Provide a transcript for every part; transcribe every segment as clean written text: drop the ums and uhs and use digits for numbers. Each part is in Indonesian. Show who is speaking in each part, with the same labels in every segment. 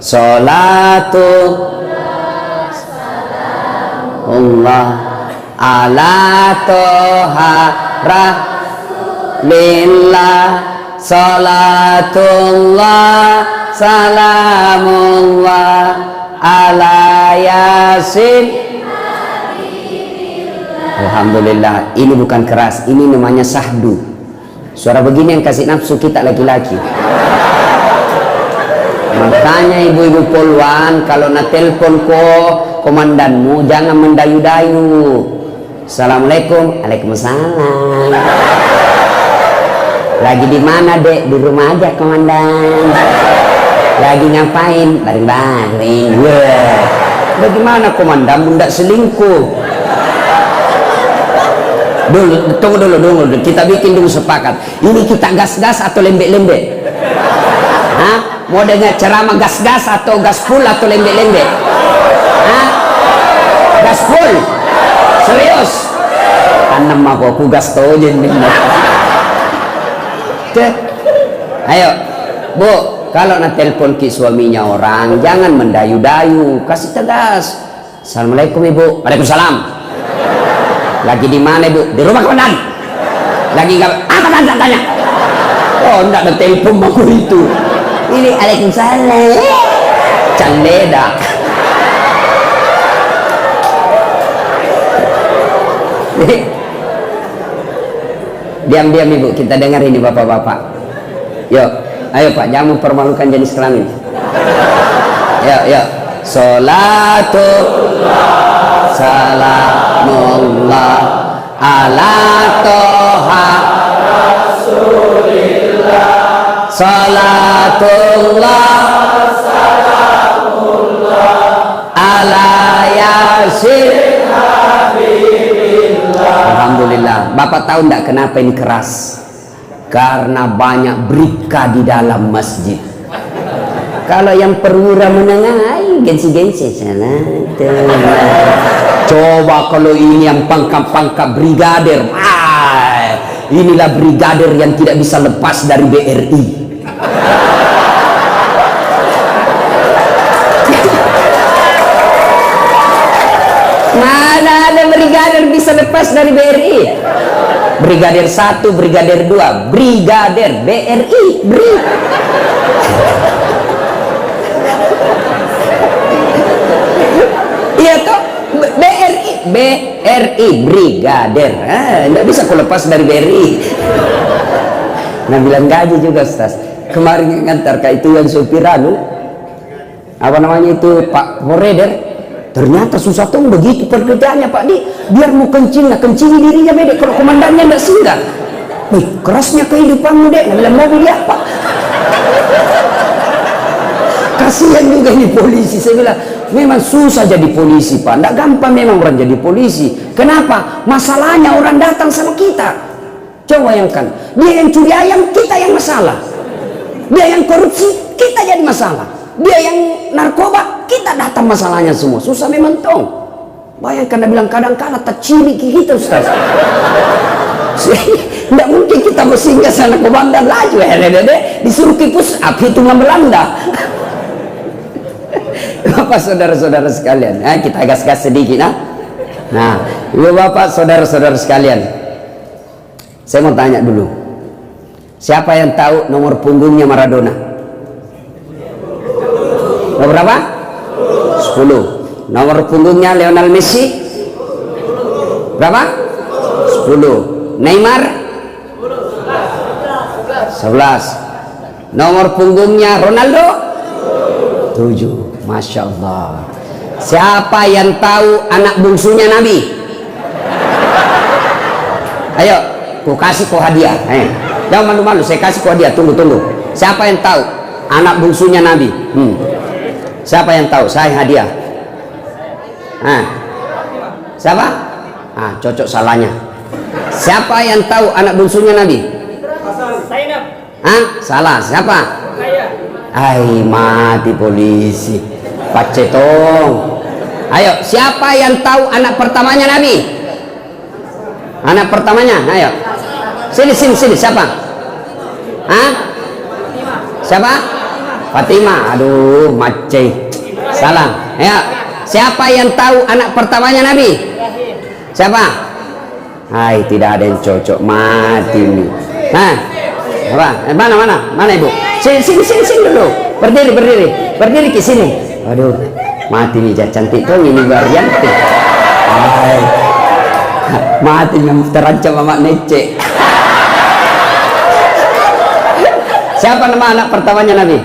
Speaker 1: Salatu Allah ala toha rasulillah. Salatullah salamullah ala yasin. Alhamdulillah, ini bukan keras, ini namanya sahdu. Suara begini yang kasih nafsu kita laki-laki. Makanya ibu-ibu poluan, kalau nak telepon komandanmu jangan mendayu-dayu. Assalamualaikum. Waalaikumsalam. Lagi di mana, Dek? Di rumah aja, komandan. Lagi ngapain? Baring-baring. Wah, bagaimana komandan? Bunda selingkuh. Tunggu dulu. Kita bikin dulu sepakat. Ini kita gas-gas atau lembek-lembek? Hah? Mau dengar ceramah gas-gas atau gas full atau lembek-lembek? Hah? Gas full? Serius? Tanam aku gas tau aja. Ayo, Bu, kalau nak telepon ke suaminya orang, jangan mendayu-dayu, kasih tegas. Assalamualaikum Ibu. Waalaikumsalam. Lagi di mana Ibu? Di rumah komandan. Lagi nggak? Apa tanya? Oh, enggak ada telepon aku itu. Ini Waalaikumsalam. Candeda. Diam-diam Ibu, kita dengar ini bapak-bapak. Yuk, ayo Pak, jangan mempermalukan jenis kelamin. Yuk. Salatullah salamullah ala toha rasulillah. Salatullah salamullah ala yasin. Alhamdulillah. Bapak tahu enggak kenapa ini keras? Karena banyak berika di dalam masjid. Kalau yang perwira menengah, gengsi-gengsi. Coba kalau ini yang pangkat-pangkat brigadir. Inilah brigadir yang tidak bisa lepas dari BRI. Mana ada brigadir bisa lepas dari BRI? Brigadir 1, brigadir 2, brigadir BRI, iya toh, BRI, brigadir. Nggak bisa aku lepas dari BRI. Nah, bilang gaji juga Ustaz. Kemarin ngantar kayak itu yang supir apa namanya itu Pak Poreder. Ternyata susah tuh begitu pekerjaannya Pak Di. Biar mau kencing, kencingi dirinya beda. Kalau komandannya nggak singgah. Kerasnya kehidupanmu Dek. Dalam mobil ya Pak. Kasihan juga ini polisi. Saya bilang memang susah jadi polisi Pak. Nggak gampang memang orang jadi polisi. Kenapa? Masalahnya orang datang sama kita. Coba bayangkan. Dia yang curi ayam, kita yang masalah. Dia yang korupsi, kita jadi masalah. Dia yang narkoba, kita datang masalahnya semua. Susah memang tong. Bayangkan dia bilang kadang-kadang tak ciri kita Ustaz. Tidak mungkin kita bersinggah sana komandan laju. Disuruh kipus api hitungan Belanda. Bapak saudara-saudara sekalian, kita gas-gas sedikit. Nah, ibu bapak saudara-saudara sekalian, saya mau tanya dulu. Siapa yang tahu nomor punggungnya Maradona? Nomor berapa? 10. Nomor punggungnya Lionel Messi? Berapa? 10. Neymar? 11. Nomor punggungnya Ronaldo? 7. Masya Allah. Siapa yang tahu anak bungsunya Nabi? Ayo, ku kasih kau hadiah. Jangan malu-malu, saya kasih kau hadiah. Tunggu. Siapa yang tahu anak bungsunya Nabi? Siapa yang tahu? Saya hadiah. Siapa? Cocok salahnya. Siapa yang tahu anak bungsunya Nabi? Salah. Siapa? Mati polisi. Pacetong. Ayo, siapa yang tahu anak pertamanya Nabi? Anak pertamanya, ayo. Sini. Siapa? Siapa? Fatimah. Aduh, mace. Salah. Ya. Siapa yang tahu anak pertamanya Nabi? Siapa? Hai, tidak ada yang cocok. Mati nih. Nah, apa? Mana ibu? Sini dulu. Berdiri ke sini. Aduh, mati nih, cantik tuh ini Baryanti. Hai. Mati yang terancam sama Nece. Siapa nama anak pertamanya Nabi?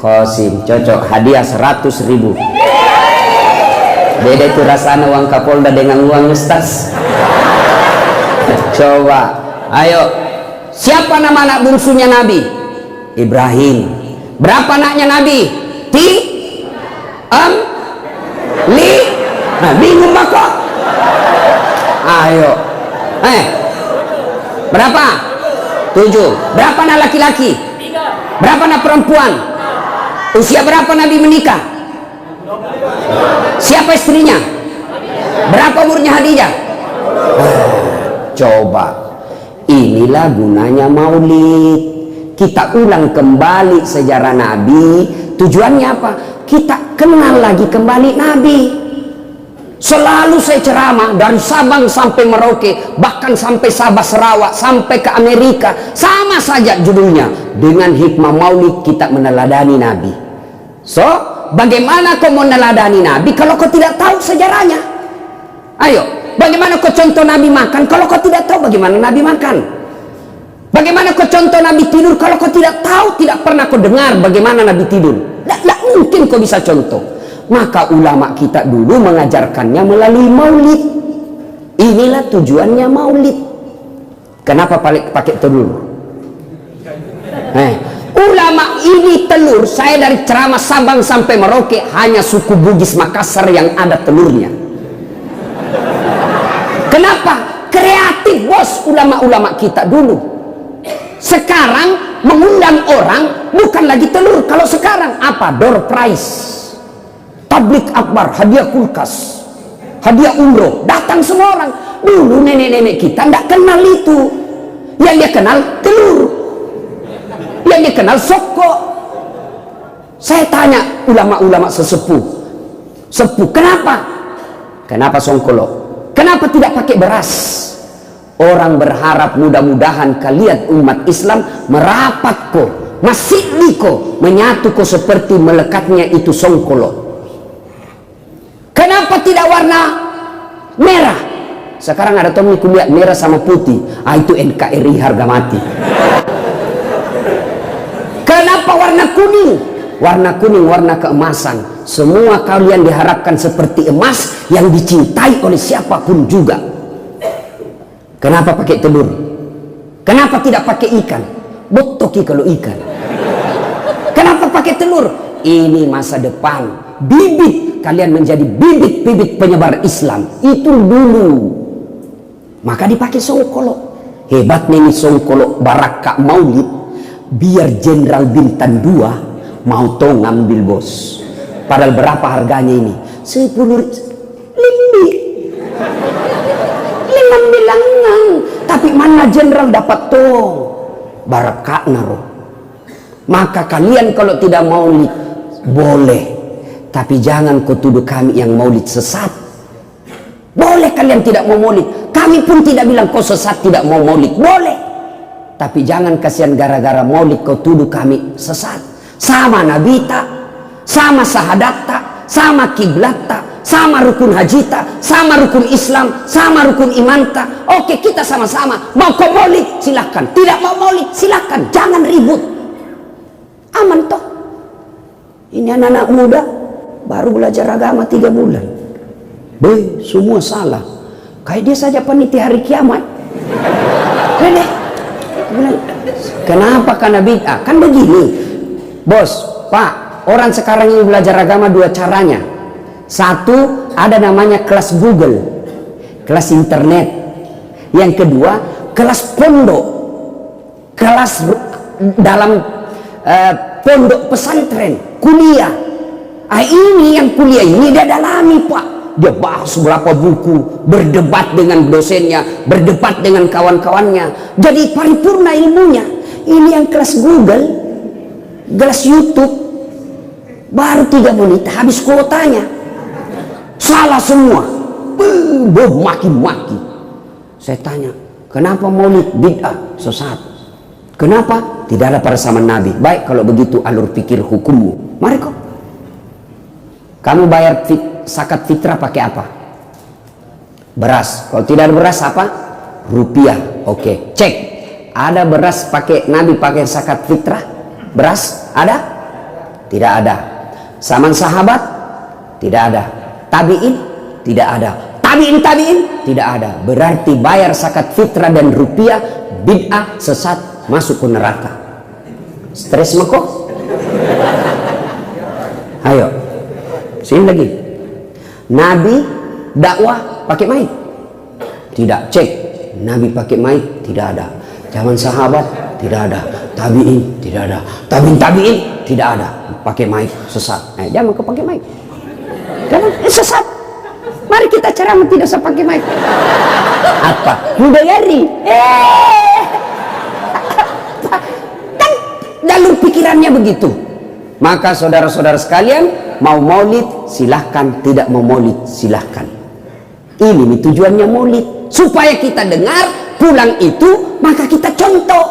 Speaker 1: Qasim. Cocok. Hadiah 100.000. Beda itu rasanya uang Kapolda dengan uang Ustaz. Coba. Ayo. Siapa nama anak bungsunya Nabi? Ibrahim. Berapa anaknya Nabi? Nah, bingung kok. Ayo. Berapa? 7. Berapa anak laki-laki? Berapa anak perempuan? Usia berapa Nabi menikah? Siapa istrinya? Berapa umurnya Khadijah? Coba. Inilah gunanya maulid. Kita ulang kembali sejarah Nabi. Tujuannya apa? Kita kenal lagi kembali Nabi. Selalu saya ceramah dari Sabang sampai Merauke, bahkan sampai Sabah Sarawak, sampai ke Amerika, sama saja judulnya. Dengan hikmah maulid kita meneladani Nabi. So, bagaimana kau meneladani Nabi kalau kau tidak tahu sejarahnya? Ayo, bagaimana kau contoh Nabi makan kalau kau tidak tahu bagaimana Nabi makan? Bagaimana kau contoh Nabi tidur kalau kau tidak tahu, tidak pernah kau dengar bagaimana Nabi tidur? Tidak mungkin kau bisa contoh. Maka ulama kita dulu mengajarkannya melalui maulid. Inilah tujuannya maulid. Kenapa pakai telur? Ulama ini telur. Saya dari ceramah Sabang sampai Merauke hanya suku Bugis Makassar yang ada telurnya. Kenapa? Kreatif bos ulama-ulama kita dulu. Sekarang mengundang orang bukan lagi telur. Kalau sekarang apa? Door prize, tablik akbar, hadiah kulkas, hadiah umroh, datang semua orang. Dulu nenek-nenek kita tidak kenal itu. Yang dia kenal telur, yang dia kenal soko. Saya tanya ulama-ulama sesepuh, kenapa songkolo? Kenapa tidak pakai beras? Orang berharap mudah-mudahan kalian umat Islam merapat ko, masih ko, menyatu ko seperti melekatnya itu songkolo. Kenapa tidak warna merah? Sekarang ada Tommy kuliah merah sama putih. Itu NKRI harga mati. Kenapa warna kuning? Warna kuning, warna keemasan. Semua kalian diharapkan seperti emas yang dicintai oleh siapapun juga. Kenapa pakai telur? Kenapa tidak pakai ikan? Botoki kalau ikan. Kenapa pakai telur? Ini masa depan. Bibit kalian menjadi bibit-bibit penyebar Islam itu dulu. Maka dipakai songkolo. Hebatnya ini songkolo Baraka Maulid. Biar Jenderal Bintang 2 mau tong ngambil bos. Padahal berapa harganya ini? 10 lebih. 5 bilangan. Tapi mana Jenderal dapat tong? Baraka naro. Maka kalian kalau tidak maulid boleh. Tapi jangan kau tuduh kami yang maulid sesat. Boleh kalian tidak mau maulid. Kami pun tidak bilang kau sesat tidak mau maulid. Boleh. Tapi jangan kasihan gara-gara maulid kau tuduh kami sesat. Sama Nabi tak, sama sahadat tak, sama kiblat tak, sama rukun haji tak, sama rukun Islam, sama rukun iman tak. Oke, kita sama-sama. Mau kau maulid silahkan. Tidak mau maulid silahkan. Jangan ribut. Aman toh. Ini anak-anak muda baru belajar agama 3 bulan. Semua salah. Kayak dia saja panitia hari kiamat. Kenapa? Karena bid'ah. Kan begini bos, pak, orang sekarang ini belajar agama 2 caranya. Satu, ada namanya kelas Google, kelas internet. Yang kedua, kelas pondok, kelas dalam pondok pesantren, kuliah. Ini yang kuliah ini dia dalami pak. Dia bahas berapa buku, berdebat dengan dosennya, berdebat dengan kawan-kawannya. Jadi paripurna ilmunya. Ini yang kelas Google, gelas YouTube, baru 3 menit habis kuotanya. Salah semua, maki-maki. Saya tanya, kenapa maulid bid'ah, sesat? Kenapa? Tidak ada pada zaman Nabi. Baik, kalau begitu alur pikir hukummu. Mari kok. Kamu bayar zakat fitrah pakai apa? Beras. Kalau tidak ada beras apa? Rupiah. Oke, cek. Ada beras pakai Nabi pakai zakat fitrah? Beras ada? Tidak ada. Zaman sahabat? Tidak ada. Tabi'in? Tidak ada. Tabi'in? Tidak ada. Berarti bayar zakat fitrah dan rupiah bid'ah, sesat, masuk ke neraka. Stres kok? Ayo. Sini lagi. Nabi dakwah pakai mic? Tidak. Cek. Nabi pakai mic? Tidak ada. Zaman sahabat? Tidak ada. Tabi'in? Tidak ada. Tabi'in? Tidak ada. Pakai mic, sesat. Jangan kau pakai mic. Jangan, sesat. Mari kita ceramah tidak usah pakai mic. Apa? Mudayari. Kan jalur pikirannya begitu. Maka saudara-saudara sekalian, mau maulid silahkan, tidak mau maulid silahkan. Ini nih tujuannya maulid, supaya kita dengar, pulang itu maka kita contoh.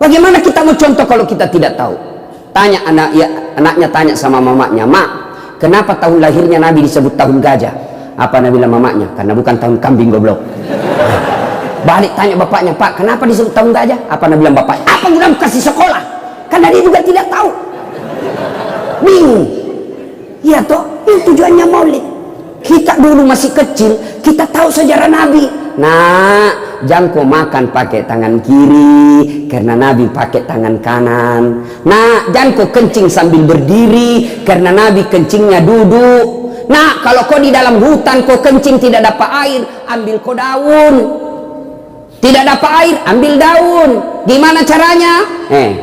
Speaker 1: Bagaimana kita mau contoh kalau kita tidak tahu? Tanya anaknya tanya sama mamanya, "Mak, kenapa tahun lahirnya Nabi disebut tahun gajah?" Apa Nabi bilang mamanya? Karena bukan tahun kambing, goblok. Balik tanya bapaknya, "Pak, kenapa disebut tahun gajah?" Apa Nabi bilang bapaknya? "Apa guna kasih sekolah?" Karena dia juga tidak tahu. Bingung. Iya toh, ini tujuannya maulid. Kita dulu masih kecil, kita tahu sejarah Nabi. Nah, jangan kau makan pakai tangan kiri karena Nabi pakai tangan kanan. Nah, jangan kau kencing sambil berdiri karena Nabi kencingnya duduk. Nah, kalau kau di dalam hutan kau kencing tidak dapat air, ambil kau daun. Tidak dapat air, ambil daun. Gimana caranya?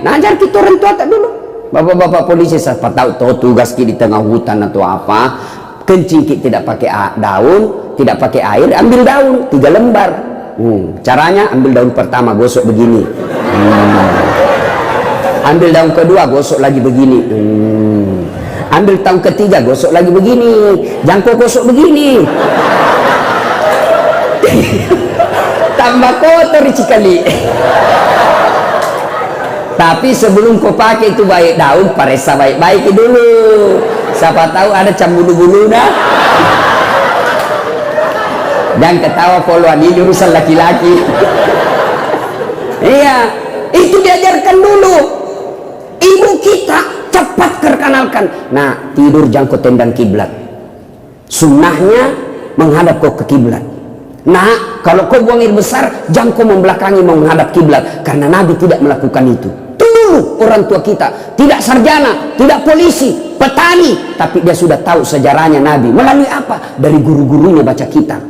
Speaker 1: Najar kita orang tua tak dulu. Bapak-bapak polisi siapa tahu tugas kita di tengah hutan atau apa, kencing kita tidak pakai daun, tidak pakai air, ambil daun 3 lembar. Caranya ambil daun pertama gosok begini. Ambil daun kedua gosok lagi begini. Ambil tahun ketiga gosok lagi begini. Jangan gosok begini. Tambah kotor sekali. Tapi sebelum kau pakai itu baik daun, paresa baik-baik dulu. Siapa tahu ada cambulu-bulu dah. Dan ketawa poluan ini urusan laki-laki. Iya, itu diajarkan dulu. Ibu kita cepat perkenalkan. Nah, tidur jangan kau tendang kiblat. Sunnahnya menghadap kau ke kiblat. Nah, kalau kau buang air besar, jangan kau membelakangi menghadap kiblat, karena Nabi tidak melakukan itu. Dulu orang tua kita tidak sarjana, tidak polisi, petani, tapi dia sudah tahu sejarahnya Nabi. Melalui apa? Dari guru-gurunya baca kitab.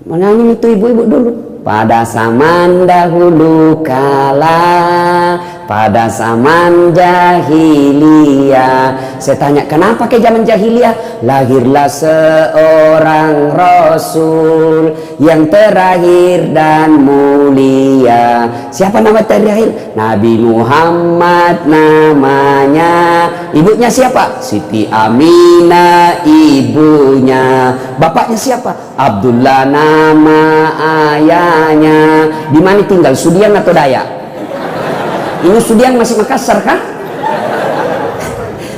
Speaker 1: Menyanyi itu ibu-ibu dulu. Pada zaman dahulu kala, pada zaman jahiliyah. Saya tanya, kenapa ke zaman jahiliyah? Lahirlah seorang Rasul yang terakhir dan mulia. Siapa nama terakhir? Nabi Muhammad namanya. Ibunya siapa? Siti Aminah ibunya. Bapaknya siapa? Abdullah nama ayahnya. Di mana tinggal? Sudiang atau Dayak? Ini Sudiang masih Makassar kan?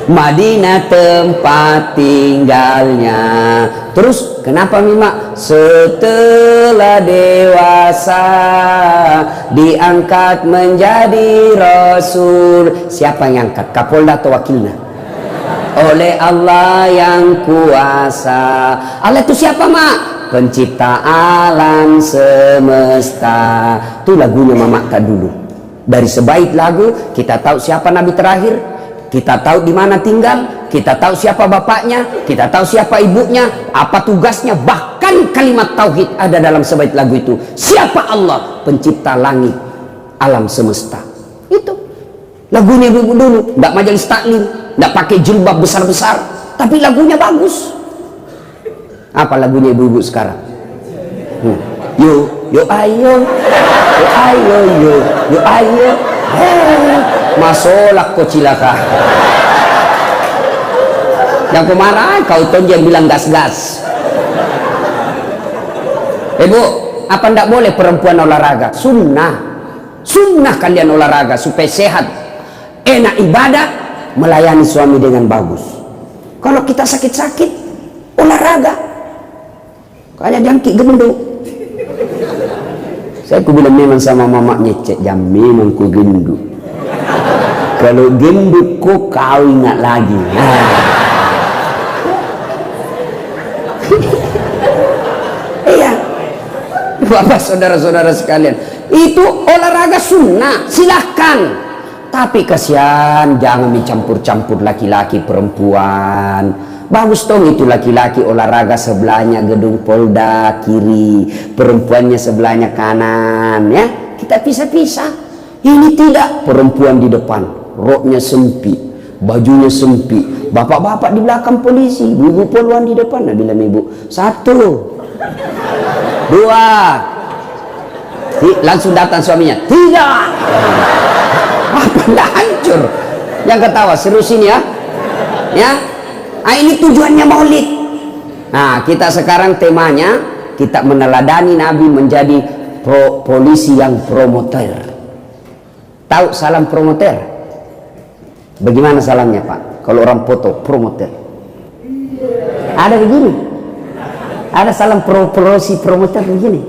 Speaker 1: Madinah tempat tinggalnya. Terus kenapa Mima? Setelah dewasa diangkat menjadi Rasul. Siapa yang angkat? Kapolda atau wakilnya? Oleh Allah yang kuasa. Allah itu siapa, Mak? Pencipta alam semesta. Itu lagunya Mama tak dulu. Dari sebaik lagu kita tahu siapa Nabi terakhir, kita tahu di mana tinggal, kita tahu siapa bapaknya, kita tahu siapa ibunya, apa tugasnya, bahkan kalimat tauhid ada dalam sebaik lagu itu. Siapa Allah? Pencipta langit, alam semesta. Itu lagunya ibu dulu. Tidak majelis taklim, tidak pakai jilbab besar-besar, tapi lagunya bagus. Apa lagunya ibu-ibu sekarang? Yo, yo ayo, yo ayo, yo ayo. Masolak kau cilaka. Yang kemarahan kau tonjang bilang gas-gas. Bu, apa ndak boleh perempuan olahraga? Sunnah kalian olahraga supaya sehat, enak ibadah, melayani suami dengan bagus. Kalau kita sakit-sakit, olahraga. Kayak jangkik gendut. Saya bilang memang sama mamanya, cek jam memang ku gendut. Kalau gendut kok kau ingat lagi. Iya, Bapak saudara-saudara sekalian, itu olahraga sunnah, silahkan. Tapi kasihan, jangan mencampur-campur laki-laki perempuan. Bagus dong itu laki-laki olahraga sebelahnya gedung Polda kiri, perempuannya sebelahnya kanan, ya. Kita pisah-pisah. Ini tidak, perempuan di depan, roknya sempit, bajunya sempit, bapak-bapak di belakang polisi, ibu poluan di depan. Nah, bilang ibu, 1, 2, langsung datang suaminya, 3. Apa ndak hancur? Yang ketawa serius ini ya, ya. Nah, ini tujuannya maulid. Nah, kita sekarang temanya kita meneladani Nabi menjadi polisi yang promoter. Tahu salam promoter? Bagaimana salamnya Pak? Kalau orang foto promoter. Ada begini. Ada salam promosi promoter begini.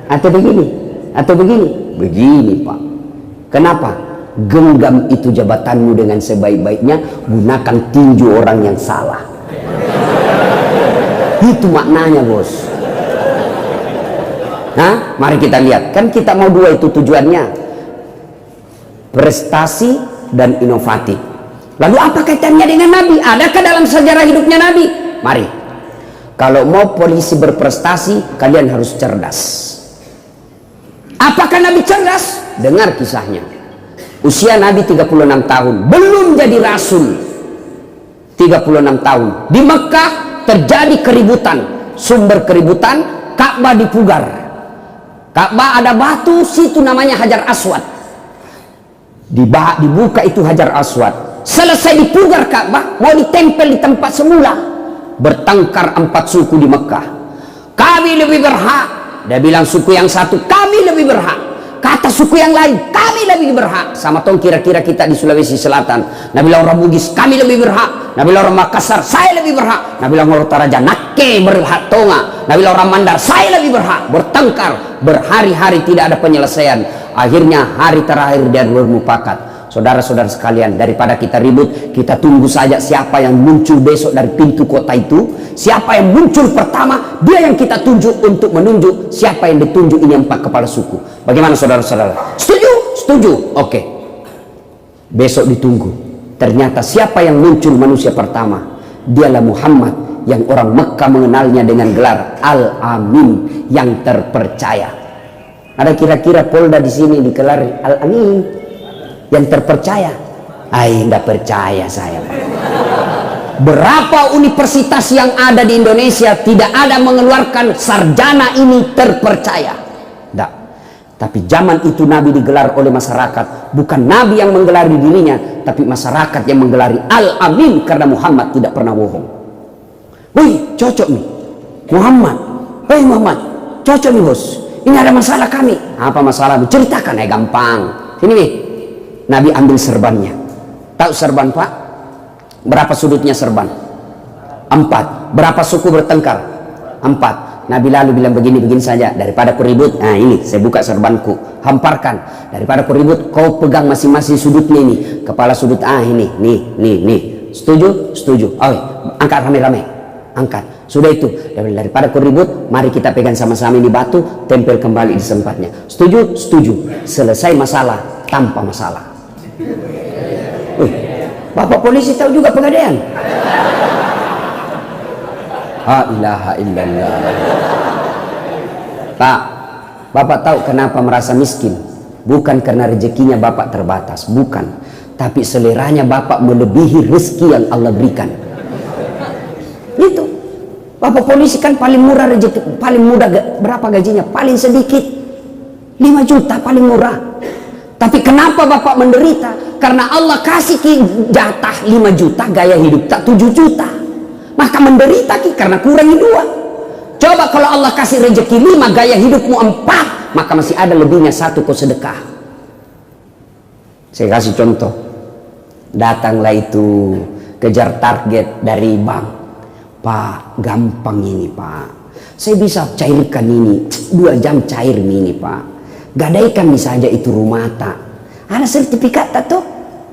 Speaker 1: Atau begini. Atau begini. Begini Pak. Kenapa? Genggam itu jabatanmu dengan sebaik-baiknya, gunakan tinju orang yang salah. Itu maknanya bos. Nah, mari kita lihat. Kan kita mau dua itu tujuannya, prestasi dan inovatif. Lalu apa kaitannya dengan Nabi? Adakah dalam sejarah hidupnya Nabi? Mari. Kalau mau polisi berprestasi, kalian harus cerdas. Apakah Nabi cerdas? Dengar kisahnya. Usia Nabi 36 tahun, belum jadi rasul. 36 tahun. Di Mekah terjadi keributan. Sumber keributan, Ka'bah dipugar. Ka'bah ada batu, situ namanya Hajar Aswad. Dibuka itu Hajar Aswad. Selesai dipugar Ka'bah, mau ditempel di tempat semula. Bertengkar 4 suku di Mekah. Kami lebih berhak. Dia bilang suku yang satu, kami lebih berhak. Kata suku yang lain, kami lebih berhak. Sama tong kira-kira kita di Sulawesi Selatan. Nabi orang Bugis, kami lebih berhak. Nabi orang Makassar, saya lebih berhak. Nabi orang Toraja, nake berhak tonga. Nabi orang Mandar, saya lebih berhak. Bertengkar, berhari-hari tidak ada penyelesaian. Akhirnya hari terakhir dia bermufakat. Saudara-saudara sekalian, daripada kita ribut, kita tunggu saja siapa yang muncul besok dari pintu kota itu. Siapa yang muncul pertama, dia yang kita tunjuk untuk menunjuk siapa yang ditunjuk. Ini 4 kepala suku. Bagaimana saudara-saudara? Setuju? Setuju. Oke. Besok ditunggu. Ternyata siapa yang muncul manusia pertama? Dialah Muhammad yang orang Mekah mengenalnya dengan gelar Al-Amin, yang terpercaya. Ada kira-kira Polda di sini digelar Al-Amin, yang terpercaya? Tidak percaya saya. Berapa universitas yang ada di Indonesia tidak ada mengeluarkan sarjana ini terpercaya? Tidak. Tapi zaman itu Nabi digelar oleh masyarakat. Bukan Nabi yang menggelari dirinya, tapi masyarakat yang menggelari Al-Amin, karena Muhammad tidak pernah bohong. Wih, cocok nih Muhammad. Hei Muhammad, cocok nih bos. Ini ada masalah kami. Apa masalahmu? Ceritakan. Gampang. Sini nih. Nabi ambil serbannya. Tahu serban Pak? Berapa sudutnya serban? 4. Berapa suku bertengkar? 4. Nabi lalu bilang begini saja, daripada kuribut, nah ini saya buka serbanku, hamparkan. Daripada kuribut, kau pegang masing-masing sudutnya ini. Kepala sudut, ini, nih. Setuju? Setuju. Oh, angkat rame-rame. Angkat. Sudah itu. Daripada kuribut, mari kita pegang sama-sama ini batu, tempel kembali di tempatnya. Setuju? Setuju. Selesai masalah tanpa masalah. Bapak polisi tahu juga pegadaian. La ilaha illallah. Pak, Bapak tahu kenapa merasa miskin? Bukan karena rezekinya Bapak terbatas, bukan. Tapi seleranya Bapak melebihi rezeki yang Allah berikan. Itu. Bapak polisi kan paling murah rezeki, paling mudah berapa gajinya? Paling sedikit 5 juta paling murah. Tapi kenapa Bapak menderita? Karena Allah kasih jatah 5 juta, gaya hidup tak 7 juta. Maka menderita karena kurangi 2. Coba kalau Allah kasih rezeki 5, gaya hidupmu 4, maka masih ada lebihnya 1 kau sedekah. Saya kasih contoh. Datanglah itu kejar target dari bank. Pak, gampang ini Pak, saya bisa cairkan ini 2 jam cair ini Pak. Gadaikan bisa aja itu rumah tak ada sertifikat tak tuh.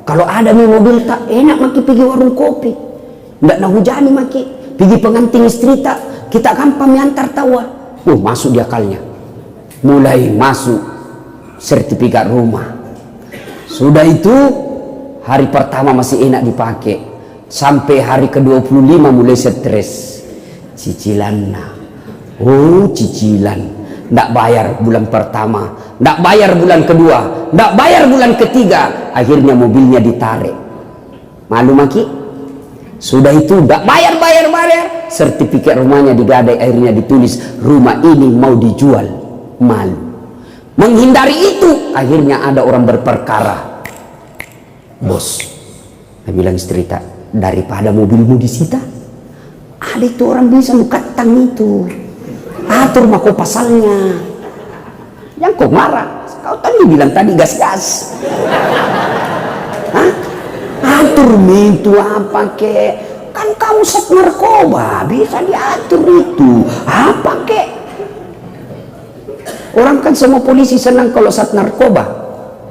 Speaker 1: Kalau ada nih mobil tak enak maki pergi warung kopi, nggak nak hujani maki pergi pengantin istri tak, kita gampang miantar tawa. Masuk di akalnya, mulai masuk sertifikat rumah. Sudah itu hari pertama masih enak dipakai, sampai hari ke-25 mulai stres. Cicilan nah. Cicilan. Nggak bayar bulan pertama, nggak bayar bulan kedua, nggak bayar bulan ketiga. Akhirnya mobilnya ditarik. Malu maki? Sudah itu nggak bayar. Sertifikat rumahnya digadai, akhirnya ditulis rumah ini mau dijual. Malu. Menghindari itu, akhirnya ada orang berperkara. Bos, saya bilang istri tak, daripada mobilmu disita, ada itu orang bisa mukatang itu, atur mako pasalnya. Yang kau marah, kau tadi bilang tadi gas-gas. Hah? Atur itu apa kek? Kan kamu sek narkoba, bisa diatur itu. Apa kek? Orang kan semua polisi senang kalau saat narkoba.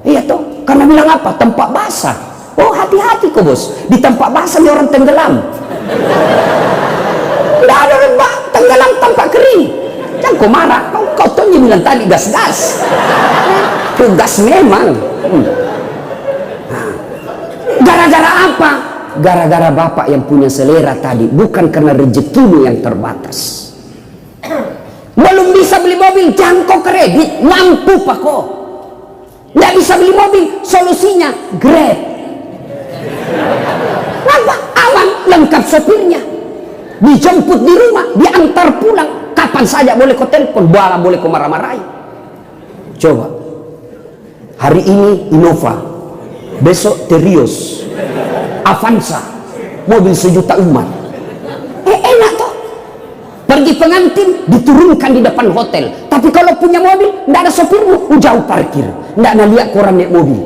Speaker 1: Iya toh, karena bilang apa? Tempat basah. Oh hati-hati kok bos, di tempat basah dia orang tenggelam. Tidak ada orang tenggelam tempat kering. Jangan kau marah, kau tuh bilang tadi gas-gas. Itu gas memang. Gara-gara apa? Gara-gara bapak yang punya selera tadi, bukan karena rezekimu yang terbatas. Belum bisa beli mobil, jangkau kredit, mampu pak kok. Nggak bisa beli mobil, solusinya Grab. Nampak aman, lengkap sopirnya, dijemput di rumah, diantar pulang, kapan saja boleh kau telepon, bala boleh kau marah-marahi. Coba hari ini Innova, besok Terios, Avanza, mobil 1 juta umat. Enak toh. Pergi pengantin diturunkan di depan hotel, tapi kalau punya mobil nggak ada sopirmu, jauh parkir, nggak ada lihat koran naik mobil.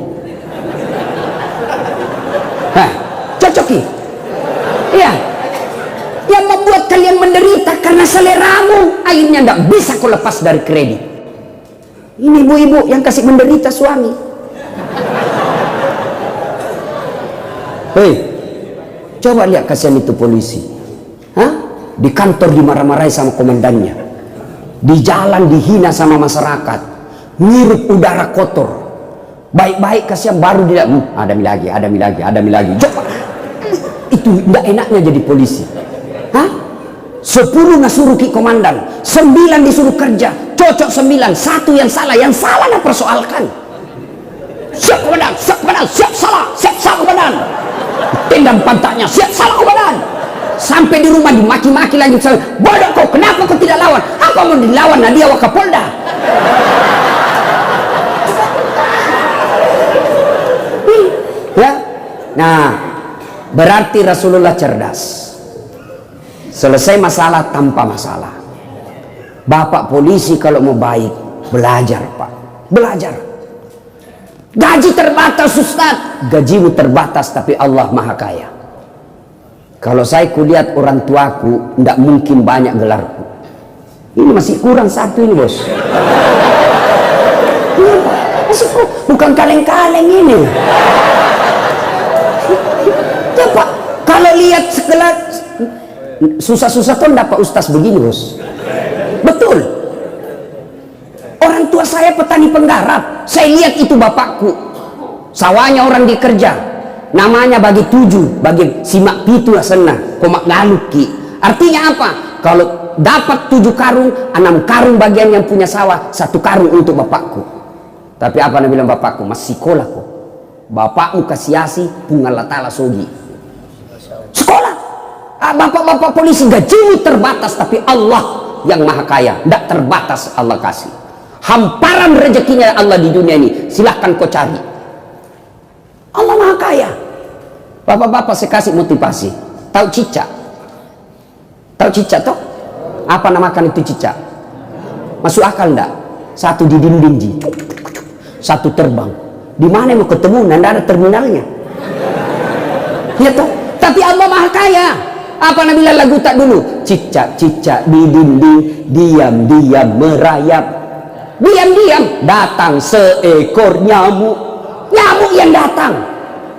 Speaker 1: Cocok ya? Iya. Yang membuat kalian menderita karena seleramu, akhirnya nggak bisa kau lepas dari kredit. Ini ibu-ibu yang kasih menderita suami. Hei, coba lihat kasihan itu polisi. Di kantor dimarah-marahi sama komandannya, di jalan dihina sama masyarakat, ngirup udara kotor. Baik-baik kasihan baru dia ada mi lagi. Coba itu tidak enaknya jadi polisi. 10 ngasuruh ki komandan, 9 disuruh kerja, cocok 9, 1 yang salah nak persoalkan. Siap komandan, siap salah komandan. Tendang pantatnya, siap salah komandan. Sampai di rumah dimaki-maki lagi, bodoh kau, kenapa kau tidak lawan? Apa mau dilawan? Nadia Wakapolda. Ya, nah berarti Rasulullah cerdas. Selesai masalah tanpa masalah. Bapak polisi kalau mau baik, belajar pak, belajar. Gaji terbatas Ustaz, gajimu terbatas tapi Allah maha kaya. Kalau saya kulihat orang tuaku, tidak mungkin banyak gelarku. Ini masih kurang 1 ini bos. Ini masih bukan kaleng-kaleng ini. Ya pak, kalau lihat sekelas susah-susah tuh dapat ustaz begini bos. Betul. Orang tua saya petani penggarap. Saya lihat itu bapakku. Sawahnya orang dikerja. Namanya bagi 7, bagi simak pitu asena, komak galuki. Artinya apa? Kalau dapat 7 karung, 6 karung bagian yang punya sawah, 1 karung untuk bapakku. Tapi apa yang bilang bapakku? Masih sekolah kok. Bapakmu kasih asi, pungal latala sogi. Sekolah. Bapak-bapak polisi gajimu terbatas, tapi Allah yang maha kaya tidak terbatas. Allah kasih hamparan rezekinya Allah di dunia ini, silahkan kau cari. Allah maha kaya. Bapak-bapak saya kasih motivasi. Tahu cicak? Tahu cicak toh? Apa namakan itu cicak? Masuk akal enggak? Satu di dinding ji, satu terbang. Di mana mau ketemu? Nggak ada terminalnya. Ya toh? Tapi Allah maha kaya. Apa Nabila lagu tak dulu? Cicak-cicak di dinding, diam-diam merayap. Diam-diam datang seekor nyamuk. Nyamuk yang datang.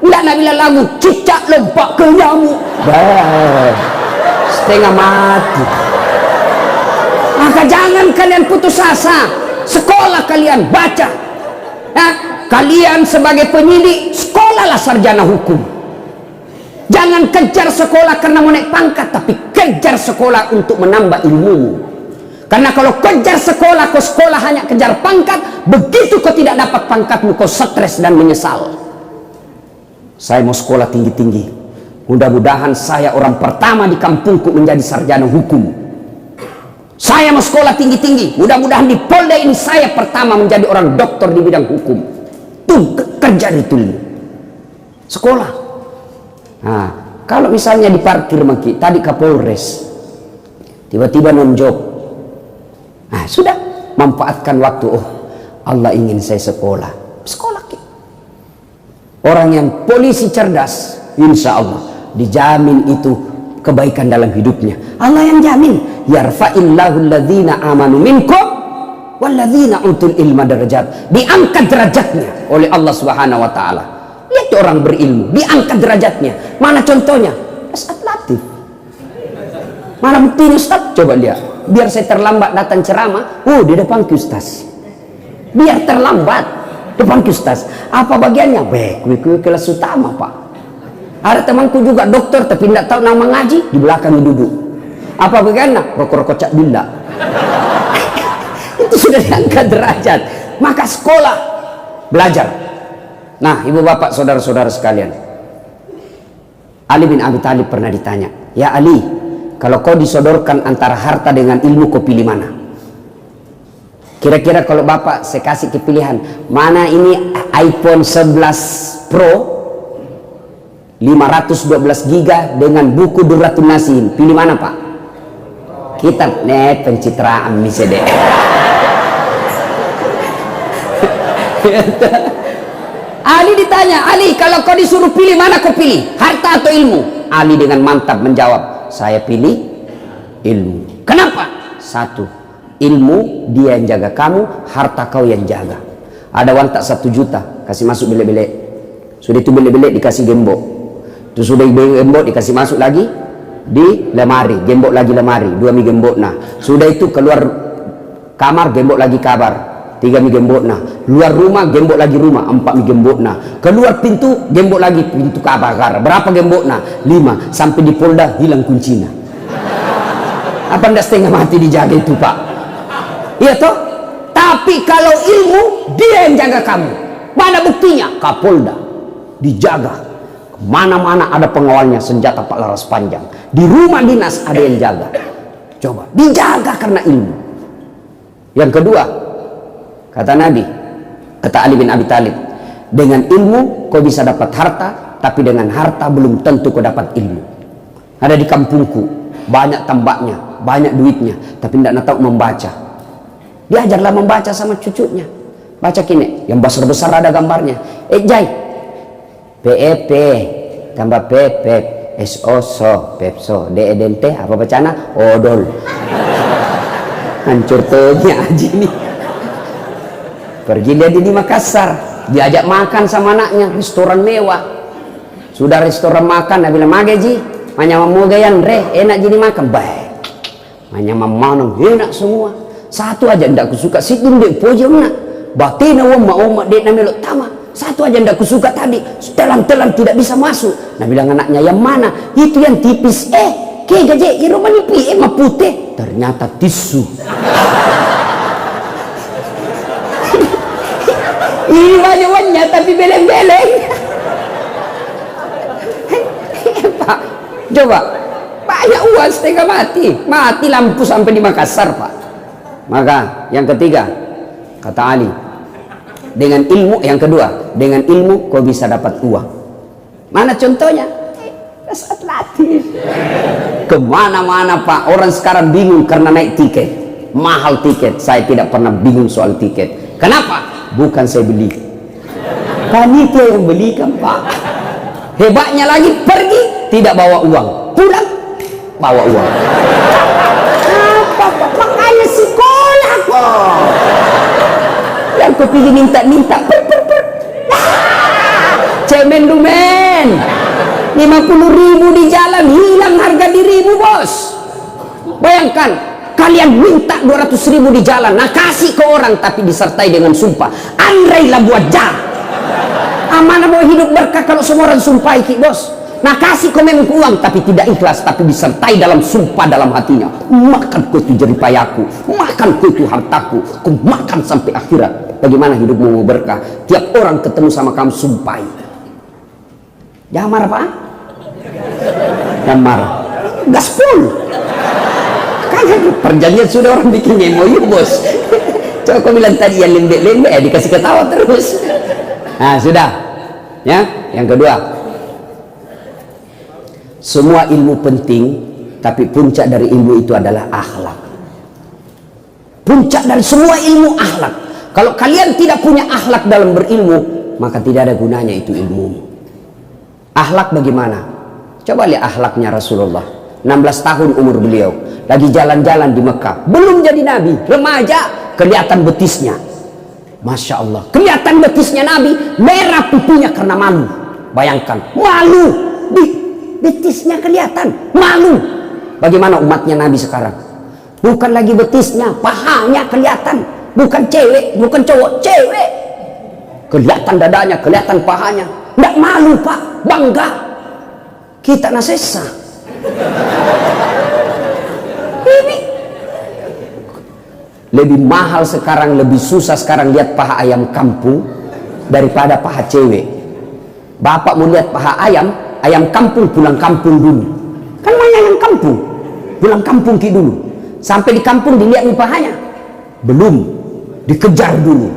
Speaker 1: Enggak Nabila lagu, cicak lompat ke nyamuk. Setengah mati. Maka jangan kalian putus asa. Sekolah kalian, baca. Nah, kalian sebagai penyidik, sekolahlah sarjana hukum. Jangan kejar sekolah karena mau naik pangkat, tapi kejar sekolah untuk menambah ilmu. Karena kalau kejar sekolah, kau sekolah hanya kejar pangkat, begitu kau tidak dapat pangkatmu, kau stres dan menyesal. Saya mau sekolah tinggi-tinggi. Mudah-mudahan saya orang pertama di kampungku menjadi sarjana hukum. Saya mau sekolah tinggi-tinggi. Mudah-mudahan di Polda ini saya pertama menjadi orang doktor di bidang hukum. Tuh kerja itu. Sekolah. Nah, kalau misalnya di parkir maki, tadi Kapolres tiba-tiba nonjok. Nah, sudah manfaatkan waktu. Oh, Allah ingin saya sekolah. Sekolah ki. Orang yang polisi cerdas, insya Allah dijamin itu kebaikan dalam hidupnya. Allah yang jamin. Yarfa'illahu alladhina amanu minkum walladzina utul ilma darajat. Diangkat derajatnya oleh Allah Subhanahu wa taala. Lihat orang berilmu, diangkat derajatnya. Mana contohnya? Ustaz Latif. Mana buktinya Ustaz? Coba lihat. Biar saya terlambat datang ceramah, di depan Ustaz. Biar terlambat depan Ustaz. Apa bagiannya? Kuih kelas utama, Pak. Ada temanku juga dokter tapi tidak tahu nama ngaji, di belakang duduk. Apa bagiannya? Rokok-rokok cak bila. Itu sudah diangkat derajat. Maka sekolah, belajar. Nah, ibu bapak, saudara-saudara sekalian, Ali bin Abi Thalib pernah ditanya, ya Ali, kalau kau disodorkan antara harta dengan ilmu, kau pilih mana? Kira-kira kalau bapak saya kasih kepilihan, mana ini iPhone 11 Pro 512 GB dengan buku Durratun Nasim, pilih mana pak? Kita pencitraan misalnya. Ali ditanya, Ali kalau kau disuruh pilih mana kau pilih? Harta atau ilmu? Ali dengan mantap menjawab, saya pilih ilmu. Kenapa? Satu, ilmu dia yang jaga kamu, harta kau yang jaga. Ada wantak 1 juta, kasih masuk bilik-bilik. Sudah itu bilik-bilik dikasih gembok. Itu sudah gembok dikasih masuk lagi di lemari, gembok lagi lemari, 2 mi gembok. Nah, sudah itu keluar kamar, gembok lagi kabar. 3 mi gembok nah, luar rumah gembok lagi rumah, 4 mi gembok nah, keluar pintu gembok lagi pintu kabar. Berapa gembok nah? 5. Sampai di Polda hilang kuncinya. Apa ndak setengah mati dijaga itu pak? Iya toh? Tapi kalau ilmu dia yang jaga kamu. Mana buktinya? Kapolda dijaga, kemana-mana ada pengawalnya, senjata pak laras panjang. Di rumah dinas ada yang jaga. Coba dijaga karena ilmu. Yang kedua, kata Nabi, kata Ali bin Abi Thalib, dengan ilmu kau bisa dapat harta, tapi dengan harta belum tentu kau dapat ilmu. Ada di kampungku, banyak tambaknya, banyak duitnya, tapi tidak tahu membaca. Diajarlah membaca sama cucunya. Baca kini, yang besar-besar ada gambarnya. Jai, PEP, tambah PEP, SO, SO, PEPSO, DEDNT, apa bacana? Odol. Hancur tuhnya aja nih. Pergi dia di Makassar, diajak makan sama anaknya, restoran mewah. Sudah restoran makan, dia bilang, "Mageji, manya mamogayan re, enak jadi makan." Baik. Manya mamano, enak semua. Satu aja ndak kusuka, situ ndek pojok nak. Batina oma dek na melok tama. Satu aja ndak kusuka tadi, telan-telan tidak bisa masuk. Nah bilang anaknya, "Yang mana?" "Itu yang tipis." Ke gaje, iro manipi, mah putih. Ternyata tisu. Ini banyak-banyak tapi beleng-beleng. Pak, coba. Pak, dua setengah mati lampu sampai di Makassar, Pak. Maka yang ketiga, kata Ali, dengan ilmu, yang kedua, dengan ilmu kau bisa dapat uang. Mana contohnya? Saat latih kemana-mana, Pak. Orang sekarang bingung karena naik tiket, mahal tiket. Saya tidak pernah bingung soal tiket. Kenapa? Bukan saya beli, panitia yang belikan, Pak. Hebatnya lagi, pergi tidak bawa uang, pulang bawa uang. Apa, Pak? Makanya sekolah kok yang kau pilih minta-minta. Cemen dumen 50.000 di jalan, hilang harga dirimu, bos. Bayangkan, kalian minta 200.000 di jalan, nah kasih ke orang tapi disertai dengan sumpah. Andrei lah buat jar. Mana mau hidup berkah kalau semua orang sumpah iki, bos. Nah kasih komen ke uang tapi tidak ikhlas, tapi disertai dalam sumpah dalam hatinya. Makan kau itu jeripayaku, makan kau itu hartaku, kau makan sampai akhirat. Bagaimana hidupmu mau berkah? Tiap orang ketemu sama kamu sumpahi. Jangan marah, Pak. Jangan marah. Gaspol. Kayak perjanjian sudah orang bikin MOU, bos. Coba kau bilang tadi yang lembek-lembek, dikasih ketawa terus. Nah sudah, ya. Yang kedua, semua ilmu penting, tapi puncak dari ilmu itu adalah akhlak. Puncak dari semua ilmu akhlak. Kalau kalian tidak punya akhlak dalam berilmu, maka tidak ada gunanya itu ilmu. Akhlak bagaimana? Coba lihat akhlaknya Rasulullah. 16 tahun umur beliau, lagi jalan-jalan di Mekah, belum jadi nabi, remaja, kelihatan betisnya. Masya Allah, kelihatan betisnya Nabi, merah pipinya karena malu. Bayangkan, malu, betisnya kelihatan, malu. Bagaimana umatnya Nabi sekarang? Bukan lagi betisnya, pahanya kelihatan. Bukan cewek, bukan cowok, cewek. Kelihatan dadanya, kelihatan pahanya. Nggak malu, Pak, bangga. Kita nasesa. Ini lebih mahal sekarang, lebih susah sekarang lihat paha ayam kampung daripada paha cewek. Bapak mau lihat paha ayam kampung pulang kampung dulu. Kan banyak yang kampung, pulang kampung ki dulu. Sampai di kampung dilihat nih pahanya, belum, dikejar dulu.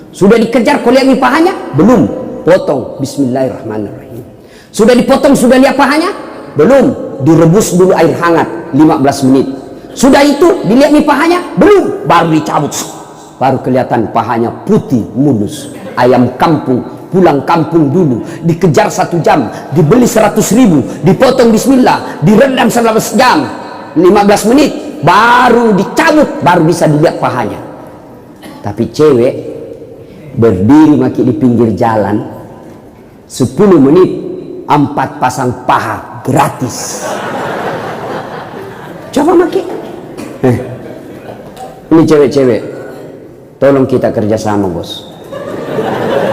Speaker 1: Sudah dikejar, kau lihat nih pahanya, belum, potong, bismillahirrahmanirrahim. Sudah dipotong, sudah lihat pahanya, belum, direbus dulu air hangat 15 menit. Sudah itu dilihat nih pahanya, belum, baru dicabut, baru kelihatan pahanya putih mulus. Ayam kampung pulang kampung dulu, dikejar 1 jam, dibeli 100.000, dipotong bismillah, direndam selama sejam, 15 menit, baru dicabut, baru bisa dilihat pahanya. Tapi cewek berdiri maki di pinggir jalan 10 menit, 4 pasang paha gratis. Coba maki. Ini cewek-cewek, tolong kita kerjasama, bos.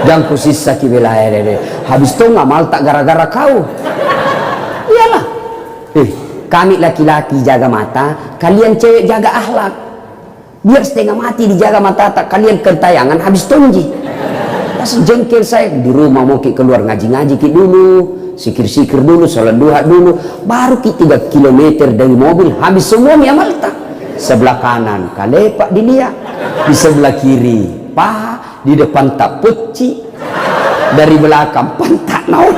Speaker 1: Jangan kusisa wilayah deh. Habis itu ngamal tak gara-gara kau. Iyalah. Kami laki-laki jaga mata, kalian cewek jaga akhlak. Biar setengah mati dijaga mata, tak kalian kentayangan habis tonji. Langsung jengkel saya di rumah, mau keluar ngaji-ngaji dulu, sikir-sikir dulu, sholat duha dulu, baru 3 kilometer dari mobil habis semua amal tak. Sebelah kanan kalepak dilihat, di sebelah kiri paha, di depan tak peci, dari belakang pantat naon.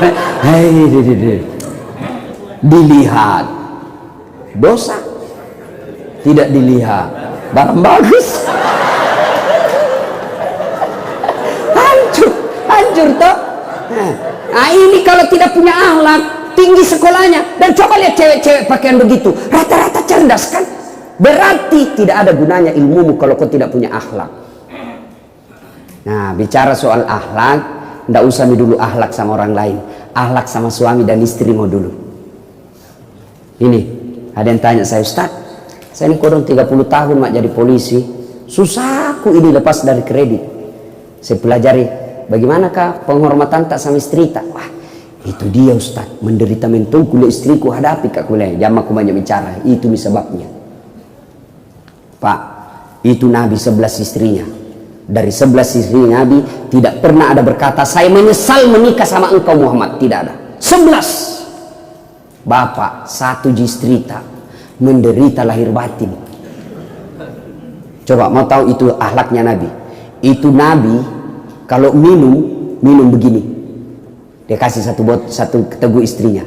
Speaker 1: Dilihat dosa, tidak dilihat barang bagus. Hancur toh. Nah ini kalau tidak punya akhlak, tinggi sekolahnya, dan coba lihat cewek-cewek pakaian begitu, rata-rata cerdas kan? Berarti tidak ada gunanya ilmumu kalau kau tidak punya akhlak. Nah, bicara soal akhlak, ndak usah dulu akhlak sama orang lain, akhlak sama suami dan istrimu dulu. Ini ada yang tanya saya, Ustaz, saya ini kurang 30 tahun mak jadi polisi, susahku ini lepas dari kredit. Saya pelajari, bagaimanakah penghormatan tak sama istri tak? Wah, itu dia Ustaz, menderita mentung kuliah istriku hadapi kak kuliah. Jangan aku banyak bicara, itu sebabnya. Pak, itu Nabi 11 istrinya. Dari 11 istri Nabi tidak pernah ada berkata saya menyesal menikah sama engkau Muhammad, tidak ada. 11. Bapak 1 istri tak. menderita lahir batin. Coba mau tahu itu akhlaknya Nabi? Itu Nabi kalau minum begini, dia kasih satu teguk istrinya,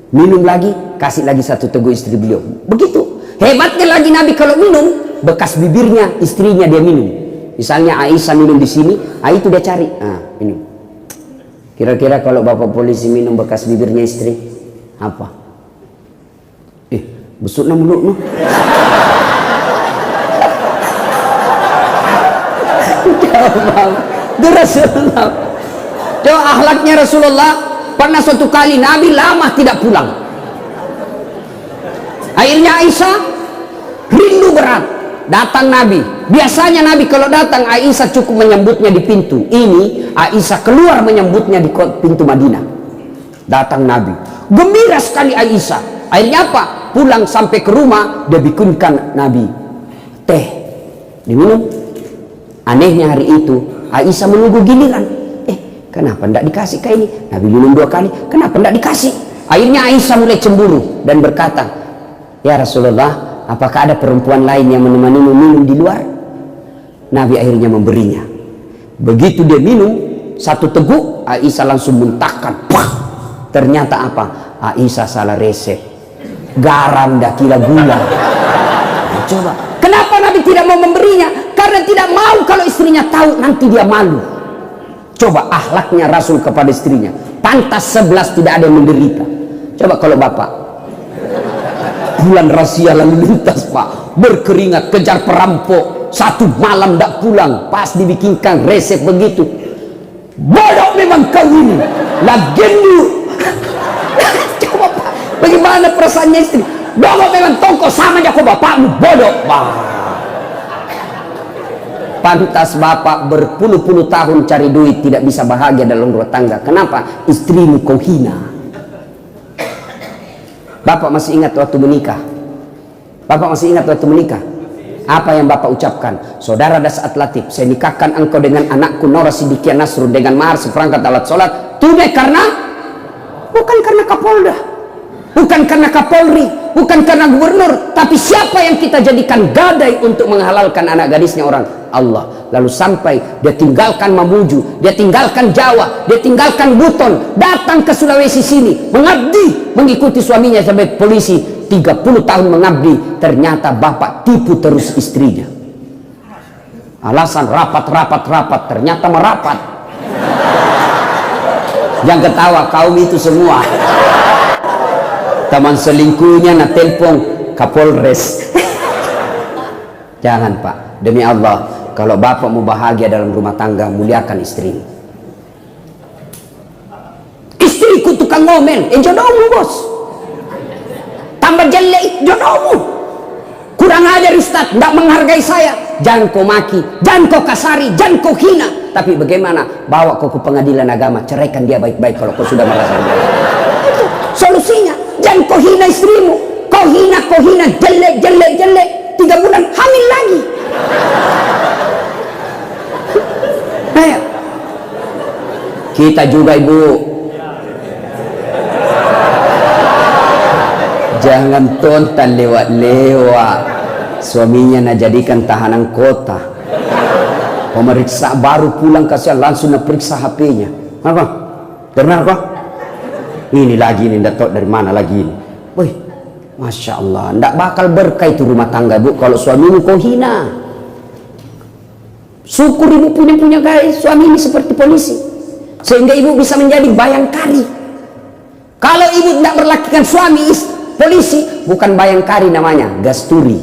Speaker 1: minum lagi, kasih lagi satu teguk istri beliau. Begitu hebatnya lagi Nabi kalau minum, bekas bibirnya istrinya dia minum. Misalnya Aisyah minum di sini, itu dia cari, minum. Kira-kira kalau bapak polisi minum bekas bibirnya istri, apa? Busuknya mulut no. Itu Rasulullah. Coba akhlaknya Rasulullah. Pernah suatu kali Nabi lama tidak pulang. Akhirnya Aisyah rindu berat. Datang Nabi. Biasanya Nabi kalau datang Aisyah cukup menyambutnya di pintu. Ini Aisyah keluar menyambutnya di pintu Madinah. Datang Nabi. Gembira sekali Aisyah. Akhirnya apa? Pulang sampai ke rumah, dia bikinkan Nabi teh, diminum. Anehnya hari itu Aisyah menunggu giliran. Kenapa tidak dikasih kayak ini? Nabi minum 2 kali, kenapa tidak dikasih? Akhirnya Aisyah mulai cemburu dan berkata, ya Rasulullah, apakah ada perempuan lain yang menemanimu minum di luar? Nabi akhirnya memberinya. Begitu dia minum 1 teguk, Aisyah langsung muntahkan. Pah! Ternyata apa? Aisyah salah resep. Garam dah kira gula. Coba, kenapa Nabi tidak mau memberinya? Karena tidak mau kalau istrinya tahu, nanti dia malu. Coba akhlaknya Rasul kepada istrinya, pantas 11 tidak ada yang menderita. Coba kalau bapak bulan rahasia lalu lintas pak, berkeringat kejar perampok, 1 malam tidak pulang, pas dibikinkan resep begitu. Bodoh memang kau ini, lagimu. Coba pak, bagaimana perasaannya istri? Bodoh memang tongkol, sama aja kau bapakmu bodoh. Pantas bapak berpuluh-puluh tahun cari duit tidak bisa bahagia dalam rumah tangga. Kenapa? Istrimu kau hina. Bapak masih ingat waktu menikah? Bapak masih ingat waktu menikah? Apa yang bapak ucapkan? Saudara Das Atlatif, saya nikahkan engkau dengan anakku Nora Sidikia Nasrun dengan mahar seperangkat alat sholat tunai bukan karena Kapolda, bukan karena Kapolri, bukan karena gubernur, tapi siapa yang kita jadikan gadai untuk menghalalkan anak gadisnya orang? Allah. Lalu sampai dia tinggalkan Mamuju, dia tinggalkan Jawa, dia tinggalkan Buton, datang ke Sulawesi sini mengabdi, mengikuti suaminya sampai polisi. 30 tahun mengabdi, ternyata bapak tipu terus istrinya. Alasan rapat, ternyata merapat. Yang ketawa kaum itu semua teman selingkuhnya na telepon Kapolres. Jangan pak, demi Allah, kalau bapak mau bahagia dalam rumah tangga, muliakan istrimu. Istriku tukang ngomel, jodohmu bos. Tambah jelek, jodohmu. Kurang ajar Ustaz, tidak menghargai saya. Jangan kau maki, jangan kau kasari, jangan kau hina. Tapi bagaimana? Bawa kau ke pengadilan agama, ceraikan dia baik-baik kalau kau sudah merasa baik. Itu solusinya. Jangan kau hina istrimu. Kau hina, jelek. 3 bulan hamil lagi. Ayo. Kita juga ibu, jangan tonton lewat-lewat. Suaminya nak jadikan tahanan kota. Pemeriksa baru pulang kasihan langsung nak periksa HP-nya. Apa? Benar kok? Ini lagi ini, ndak tahu dari mana lagi ini. Wih, masya Allah, ndak bakal berkah itu rumah tangga bu kalau suamimu kau hina. Syukur ibu punya guys suami ini seperti polisi, sehingga ibu bisa menjadi bayangkari. Kalau ibu tidak berlakikan suami polisi, bukan bayangkari namanya, gasturi,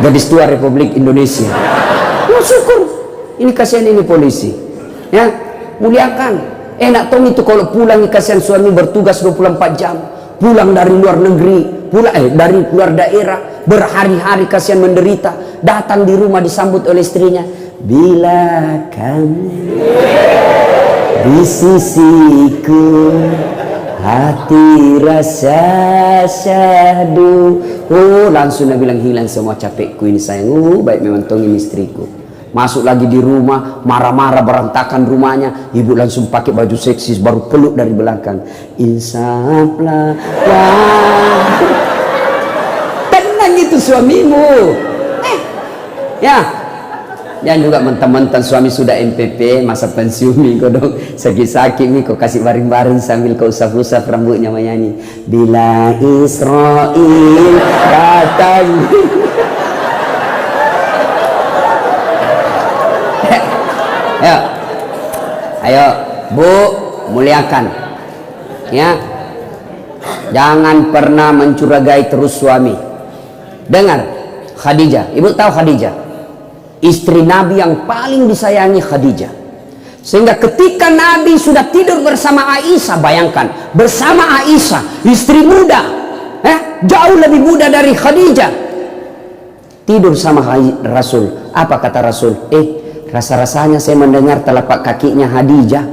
Speaker 1: gadis tua Republik Indonesia. Syukur, ini kasihan ini polisi, ya muliakan. Enak tong itu kalau pulang kasihan suami bertugas 24 jam, pulang dari luar negeri, dari luar daerah, berhari-hari kasihan menderita, datang di rumah disambut oleh istrinya. Bila kamu di sisiku, hati rasa syahdu. Oh, langsung dia bilang hilang semua capekku ini sayang. Baik memang tong ini istriku. Masuk lagi di rumah, marah-marah berantakan rumahnya. Ibu langsung pakai baju seksi, baru peluk dari belakang. Insaflah. itu suamimu. Ya, jangan juga mentang-mentang suami sudah MPP masa pensiun nih kau dong sakit-sakit nih kau kasih baring-baring sambil kau usap-usap rambutnya menyanyi bila Israel datang. Ayo, ayo Bu, muliakan ya, jangan pernah mencurigai terus suami. Dengar, Khadijah, ibu tahu Khadijah, istri Nabi yang paling disayangi Khadijah. Sehingga ketika Nabi sudah tidur bersama Aisyah, bayangkan, bersama Aisyah, istri muda, jauh lebih muda dari Khadijah, tidur sama Rasul. Apa kata Rasul? Rasa-rasanya saya mendengar telapak kakinya Khadijah.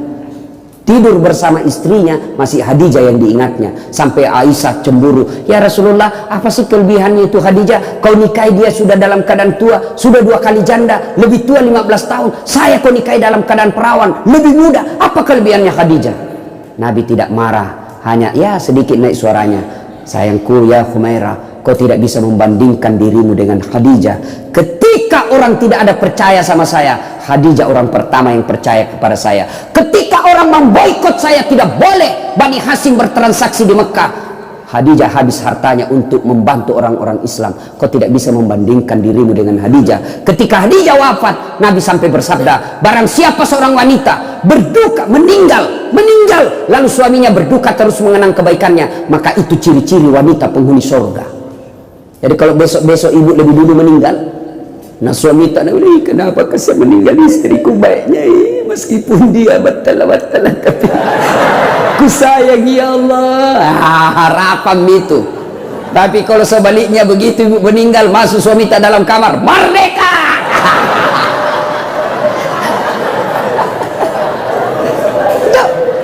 Speaker 1: Tidur bersama istrinya, masih Khadijah yang diingatnya. Sampai Aisyah cemburu. Ya Rasulullah, apa sih kelebihannya itu Khadijah? Kau nikahi dia sudah dalam keadaan tua, sudah 2 kali janda, lebih tua 15 tahun. Saya kau nikahi dalam keadaan perawan, lebih muda. Apa kelebihannya Khadijah? Nabi tidak marah, hanya ya sedikit naik suaranya. Sayangku ya Humairah, kau tidak bisa membandingkan dirimu dengan Khadijah. Ketika orang tidak ada percaya sama saya, Khadijah orang pertama yang percaya kepada saya. Ketika orang memboikot saya, tidak boleh Bani Hasyim bertransaksi di Mekah, Khadijah habis hartanya untuk membantu orang-orang Islam. Kau tidak bisa membandingkan dirimu dengan Khadijah. Ketika Khadijah wafat, Nabi sampai bersabda, barang siapa seorang wanita berduka, meninggal, lalu suaminya berduka terus mengenang kebaikannya, maka itu ciri-ciri wanita penghuni surga. Jadi kalau besok-besok ibu lebih dulu meninggal, nah suami tak nak, kenapa saya meninggal istriku baiknya, meskipun dia batal-batal, tapi ku sayang ya Allah. Harapan itu. Tapi kalau sebaliknya begitu ibu meninggal, masuk suami tak dalam kamar, merdeka.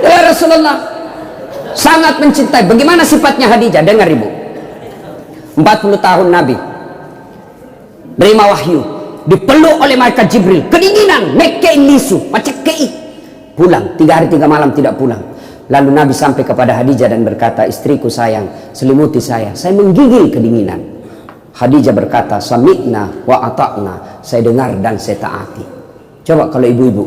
Speaker 1: Ya Rasulullah sangat mencintai. Bagaimana sifatnya Khadijah? Dengar ibu, 40 tahun Nabi terima wahyu, dipeluk oleh malaikat Jibril, kedinginan, mekein lisu, macam kei, pulang 3 hari 3 malam tidak pulang. Lalu Nabi sampai kepada Khadijah dan berkata, istriku sayang, selimuti saya menggigil kedinginan. Khadijah berkata, sami'na wa ata'na, saya dengar dan saya taati. Coba kalau ibu-ibu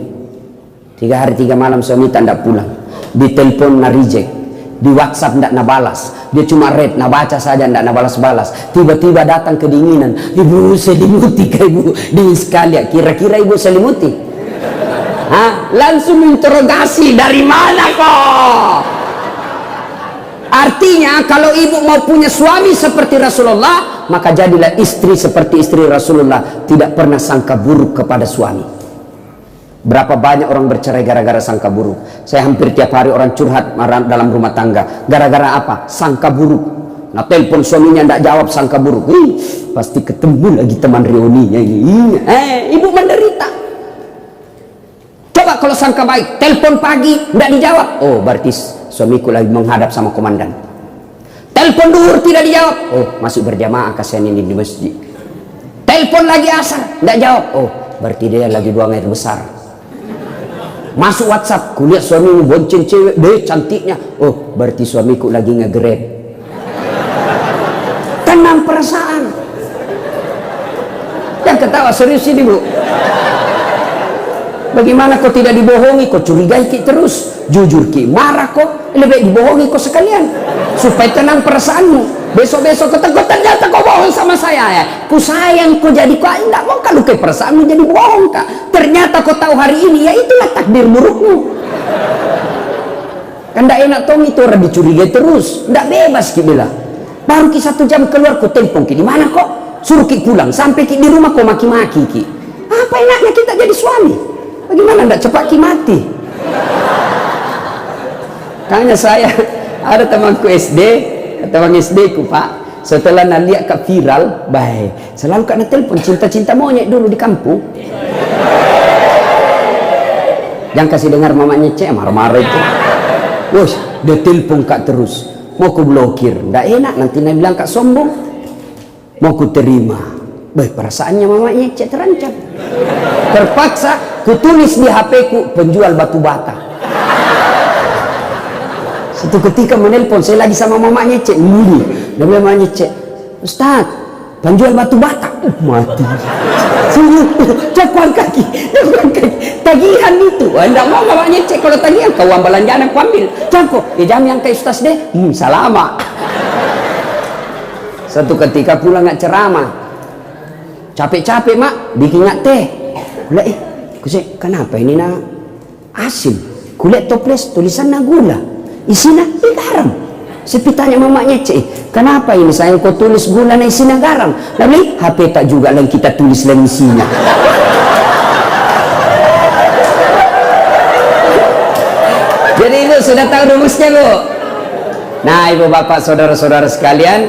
Speaker 1: 3 hari 3 malam suami tak pulang, ditelepon na reject, di WhatsApp ndak nak balas, dia cuma read, nak baca saja ndak nak balas-balas. Tiba-tiba datang kedinginan, ibu selimuti ke ibu, dingin sekali ya. Kira-kira ibu selimuti? Langsung interogasi, dari mana kok? Artinya kalau ibu mau punya suami seperti Rasulullah, maka jadilah istri seperti istri Rasulullah, tidak pernah sangka buruk kepada suami. Berapa banyak orang bercerai gara-gara sangka buruk. Saya hampir tiap hari orang curhat dalam rumah tangga. Gara-gara apa? Sangka buruk. Nah telepon suaminya tidak jawab, sangka buruk. Pasti ketemu lagi teman reuninya ini. Ibu menderita. Coba kalau sangka baik, telepon pagi tidak dijawab, oh berarti suamiku lagi menghadap sama komandan. Telepon duhur tidak dijawab, oh masih berjamaah kasihan ini di masjid. Telepon lagi asar tidak jawab, oh berarti dia lagi buang air besar. Masuk WhatsApp, kulihat suamimu bonceng cewek, deh cantiknya, oh berarti suamiku lagi nge-grab. Tenang perasaan. Yang ketawa serius ini bu. Bagaimana kau tidak dibohongi, kau curigai ki terus, jujur ki, marah kok, lebih baik dibohongi kau sekalian, supaya tenang perasaanmu. Besok-besok kau ternyata kau bohong sama saya ya, ku sayang kau jadi kau tidak mau kalau ke perasaanmu jadi bohong kak. Ternyata kau tahu hari ini, ya itulah takdir burukmu. Kan tidak enak tong itu orang dicurigai terus, tidak bebas ki bilang. Baru ki 1 jam keluar kau telepon ki, di mana kok? Suruh ki pulang, sampai ki di rumah kau maki-maki ki. Apa enaknya kita jadi suami? Bagaimana tidak cepat ki mati? Tanya saya, ada temanku SD, teman SD ku pak, setelah nak lihat kat viral, baik, selalu kak nak telepon cinta-cinta monyet dulu di kampung. Jangan kasih dengar mamanya cek marah-marah itu. Wos, dia telepon kak terus, mau ku blokir, ndak enak nanti nak bilang kak sombong. Mau ku terima, baik perasaannya mamanya cek terancam. Terpaksa ku tulis di HP ku, penjual batu bata. Satu ketika menelpon, saya lagi sama mamanya cek, dia bilang mamanya cek, Ustaz, penjual batu bata, mati. Cakuan kaki, tagihan itu. Anda mau nggak nyecek kalau tagihan, kau ambil belanjaan aku ambil. Cangko, jam yang ke ustaz deh, salama. Satu ketika pulang nggak ceramah, capek-capek mak, bikin nggak teh. Kulihat, kusik, kenapa ini nak asin? Kulihat toples tulisan gula, isinya garam. Saya tanya mamanya, kenapa ini saya kau tulis gula na isinya garam? Lalu HP tak juga yang kita tulis lagi isinya. Jadi itu sudah tahu rumusnya bu. Nah ibu bapak saudara-saudara sekalian,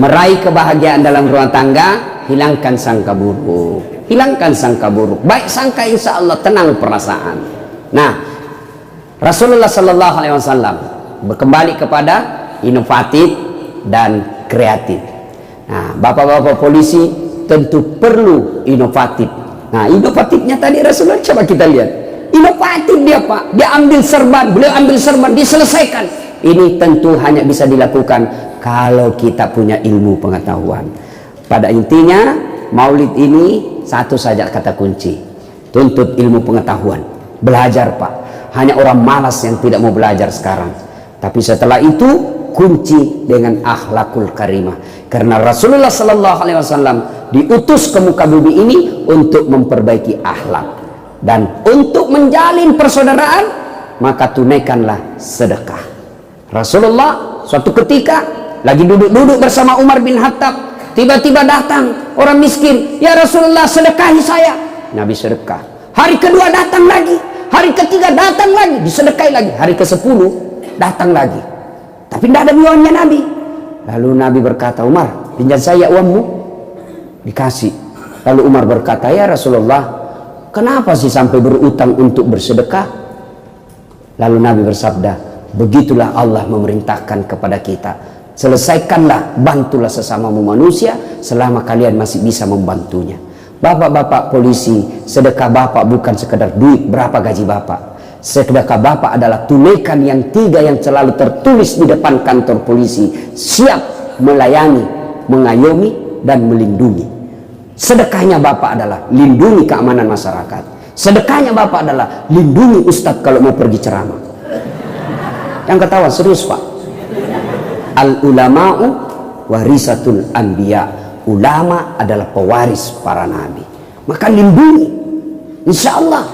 Speaker 1: meraih kebahagiaan dalam rumah tangga, hilangkan sangka buruk. Hilangkan sangka buruk. Baik sangka, insya Allah tenang perasaan. Nah Rasulullah Sallallahu Alaihi Wasallam kembali kepada inovatif dan kreatif. Nah, bapak-bapak polisi tentu perlu inovatif. Nah, inovatifnya tadi Rasulullah, coba kita lihat. Inovatif dia Pak, dia ambil serban, beliau ambil serban, diselesaikan. Ini tentu hanya bisa dilakukan kalau kita punya ilmu pengetahuan. Pada intinya, maulid ini satu saja kata kunci. Tuntut ilmu pengetahuan. Belajar Pak. Hanya orang malas yang tidak mau belajar sekarang. Tapi setelah itu kunci dengan akhlakul karimah. Karena Rasulullah Sallallahu Alaihi Wasallam diutus ke muka bumi ini untuk memperbaiki akhlak dan untuk menjalin persaudaraan, maka tunaikanlah sedekah. Rasulullah suatu ketika lagi duduk-duduk bersama Umar bin Khattab, tiba-tiba datang orang miskin, ya Rasulullah sedekahi saya. Nabi sedekah. Hari kedua datang lagi, hari ketiga datang lagi, disedekahi lagi. Hari ke-10 datang lagi, tapi tidak ada uangnya Nabi. Lalu Nabi berkata, Umar, pinjam saya uangmu. Dikasih. Lalu Umar berkata, ya Rasulullah, kenapa sih sampai berutang untuk bersedekah? Lalu Nabi bersabda, begitulah Allah memerintahkan kepada kita, selesaikanlah, bantulah sesamamu manusia selama kalian masih bisa membantunya. Bapak-bapak polisi, sedekah bapak bukan sekedar duit berapa gaji bapak. Sedekah bapak adalah tunaikan yang 3 yang selalu tertulis di depan kantor polisi. Siap melayani, mengayomi, dan melindungi. Sedekahnya bapak adalah lindungi keamanan masyarakat. Sedekahnya bapak adalah lindungi ustadz kalau mau pergi ceramah. Yang ketawa serius Pak. Al ulama'u warisatul anbiya. Ulama adalah pewaris para nabi. Maka lindungi. Insya Allah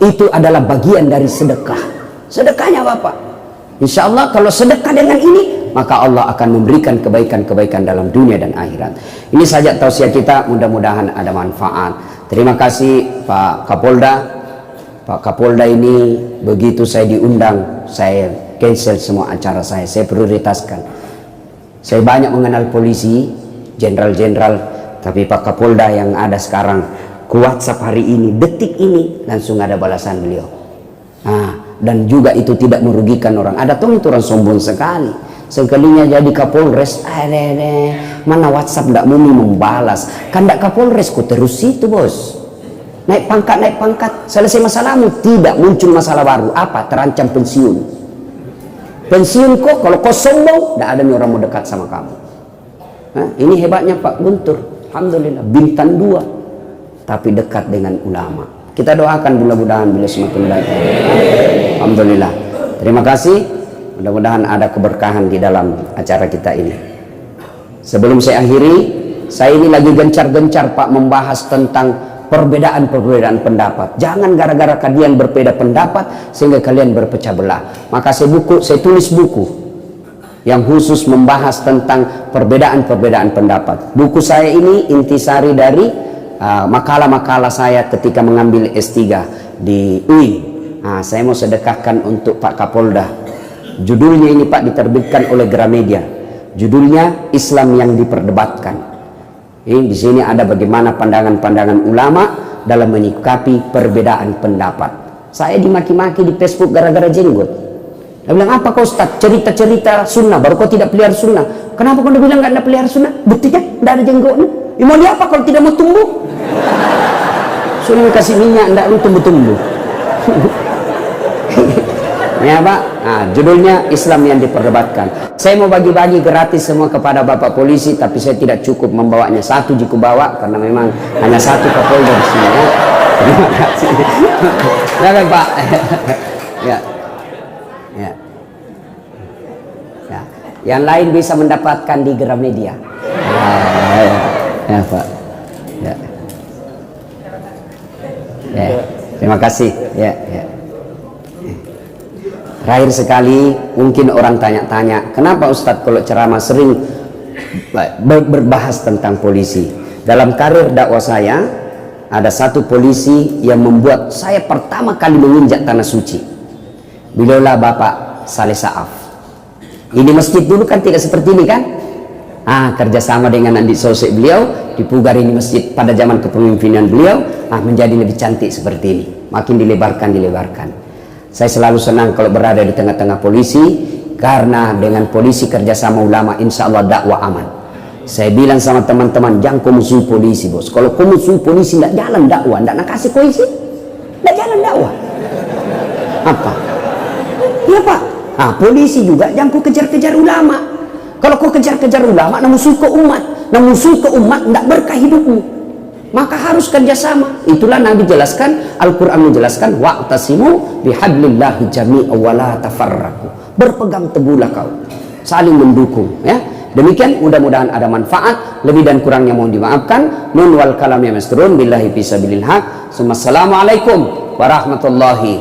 Speaker 1: itu adalah bagian dari sedekah. Sedekahnya Bapak. Insya Allah kalau sedekah dengan ini, maka Allah akan memberikan kebaikan-kebaikan dalam dunia dan akhirat. Ini saja tausiah kita, mudah-mudahan ada manfaat. Terima kasih Pak Kapolda. Pak Kapolda ini begitu saya diundang, saya cancel semua acara saya prioritaskan. Saya banyak mengenal polisi, jenderal-jenderal, tapi Pak Kapolda yang ada sekarang, ke WhatsApp hari ini, detik ini langsung ada balasan beliau. Dan juga itu tidak merugikan orang. Ada tuh itu orang sombong sekali. Sekalinya jadi Kapolres, mana WhatsApp tidak mumi membalas. Kan tidak Kapolres, ku terus itu bos. Naik pangkat, selesai masalahmu, tidak muncul masalah baru. Apa? Terancam pensiun. Pensiun kok, kalau kau sombong, tidak ada nih orang mau dekat sama kamu. Ini hebatnya Pak Guntur. Alhamdulillah, bintang 2. Tapi dekat dengan ulama. Kita doakan mudah-mudahan beliau semakin baik. Alhamdulillah. Terima kasih. Mudah-mudahan ada keberkahan di dalam acara kita ini. Sebelum saya akhiri, saya ini lagi gencar-gencar Pak membahas tentang perbedaan-perbedaan pendapat. Jangan gara-gara kalian berbeda pendapat sehingga kalian berpecah belah. Maka saya tulis buku yang khusus membahas tentang perbedaan-perbedaan pendapat. Buku saya ini intisari dari makalah-makalah saya ketika mengambil S3 di UIN. Saya mau sedekahkan untuk Pak Kapolda. Judulnya ini Pak diterbitkan oleh Gramedia. Judulnya Islam yang diperdebatkan. Di sini ada bagaimana pandangan-pandangan ulama dalam menyikapi perbedaan pendapat. Saya dimaki-maki di Facebook gara-gara jenggot. Dia bilang, apa kau Ustaz? Cerita-cerita sunnah, baru kau tidak pelihara sunnah. Kenapa kau bilang nggak ada pelihara sunnah? Buktinya tidak ada jenggotnya. Mau dia apa kalau tidak mau tumbuh? Sunnah kasih minyak, tidak mau tumbuh-tumbuh. Ya Pak, nah, judulnya Islam yang diperdebatkan. Saya mau bagi-bagi gratis semua kepada Bapak polisi, tapi saya tidak cukup membawanya. Satu jika bawa, karena memang hanya satu Kapolda di sini. Ya. Terima kasih. Ya Pak. Ya. Ya. Ya. Yang lain bisa mendapatkan di Gramedia. Ya Pak. Ya. Ya. Terima kasih. Ya. Ya. Terakhir sekali, mungkin orang tanya-tanya, kenapa Ustadz kalau ceramah sering berbahas tentang polisi? Dalam karir dakwah saya, ada satu polisi yang membuat saya pertama kali menginjak tanah suci. Bilaulah Bapak Saleh Saaf. Ini masjid dulu kan tidak seperti ini kan? Kerjasama dengan adik sosok beliau, dipugar ini masjid pada zaman kepemimpinan beliau, menjadi lebih cantik seperti ini. Makin dilebarkan. Saya selalu senang kalau berada di tengah-tengah polisi, karena dengan polisi kerjasama ulama, insya Allah dakwah aman. Saya bilang sama teman-teman, jangan kau musuh polisi bos. Kalau kau musuh polisi, tidak jalan dakwah, tidak nak kasih polisi, tidak jalan dakwah. Apa? Ya Pak. Polisi juga jangan kau kejar-kejar ulama. Kalau kau kejar-kejar ulama, nak musuh ke umat, tidak berkah hidupmu. Maka harus kerjasama. Itulah Nabi jelaskan, Al-Quran menjelaskan, wa'tasimu bihablillahi jami'a wa la tafarraqu. Berpegang teguhlah kau, saling mendukung. Ya, demikian. Mudah-mudahan ada manfaat. Lebih dan kurangnya mohon dimaafkan. Nun wal kalam ya masturun billahi fisabilil haq. Assalamualaikum warahmatullahi